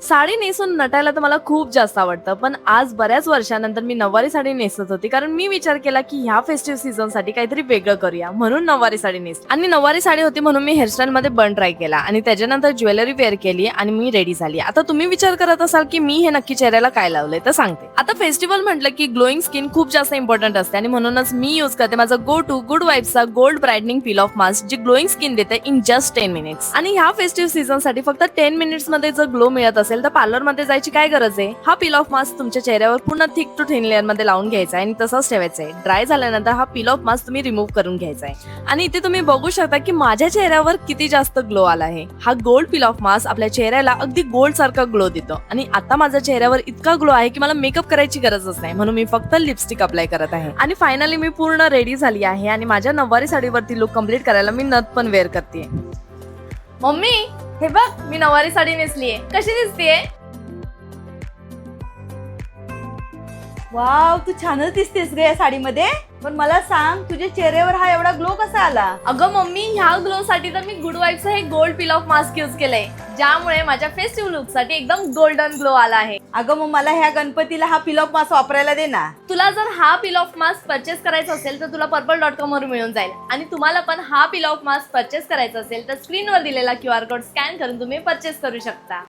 साडी नेसून नटायला तर मला खूप जास्त आवडतं, पण आज बऱ्याच वर्षानंतर मी नऊवारी साडी नेसत होती, कारण मी विचार केला की ह्या फेस्टिव्ह सीझन साठी काहीतरी वेगळं करूया, म्हणून नऊवारी साडी नेसली. आणि नऊवारी साडी होती म्हणून मी हेअरस्टाईल मध्ये बन ट्राय केला आणि त्याच्यानंतर ज्वेलरी वेअर केली आणि मी रेडी झाली. आता तुम्ही विचार करत असाल की मी हे नक्की चेहऱ्याला काय लावलंय, तर सांगते. आता फेस्टिवल म्हटलं की ग्लोईंग स्किन खूप जास्त इम्पॉर्टंट असते आणि म्हणूनच मी यूज करते माझा गो टू गुड वाईब्सचा gold brightening peel off mask, जे ग्लोईंग स्किन देते इन जस्ट 10 मिनिट्स. आणि ह्या फेस्टिव्ह सीझन साठी फक्त 10 मिनिट्स मध्ये जर ग्लो मिळत असेल तर पार्लर मध्ये जायची काय गरज आहे. हा पील ऑफ मास्क तुमच्या चेहऱ्यावर पूर्ण थिक टू थिन लेअर मध्ये लावून घ्यायचा आहे आणि तसंच ठेवायचं आहे. ड्राय झाल्यानंतर हा पील ऑफ मास्क तुम्ही रिमूव्ह करून घ्यायचा आहे. आणि इथे तुम्ही बघू शकता की माझ्या चेहऱ्यावर किती जास्त ग्लो आला आहे. हा गोल्ड पील ऑफ मास्क आपल्या चेहऱ्याला अगदी गोल्ड सारखा ग्लो देतो आणि आता माझ्या चेहऱ्यावर इतका ग्लो आहे की मला मेकअप करायची गरजच नाही, म्हणून मी फक्त लिपस्टिक अप्लाय करत आहे. आणि फायनली मी पूर्ण रेडी झाली आहे आणि माझ्या नऊवारी साडीवरती लुक कम्प्लीट करायला मी नथ पण वेअर करते. मम्मी, हे बघ मी नऊवारी साडी नेसलीये, कशी दिसतेय? वाव, तू छानच दिसतेस ग या साडीमध्ये. पण मला सांग, तुझ्या चेहऱ्यावर हा एवढा ग्लो कसा आला? अगं मम्मी, ह्या ग्लो साठी तर मी गुड वाईब्सचं हे gold peel off mask use केलंय, ज्यामुळे माझ्या फेस्टिव्ह लुक साठी एकदम गोल्डन ग्लो आला आहे. अगं मग मला ह्या गणपतीला हा पिल ऑफ मास्क वापरायला दे ना. तुला जर हा पील ऑफ मास्क परचेस करायचा असेल तर तुला purple.com वर मिळून जाईल. आणि तुम्हाला पण हा पील ऑफ मास्क परचेस करायचा असेल तर स्क्रीनवर दिलेला QR कोड स्कॅन करून तुम्ही परचेस करू शकता.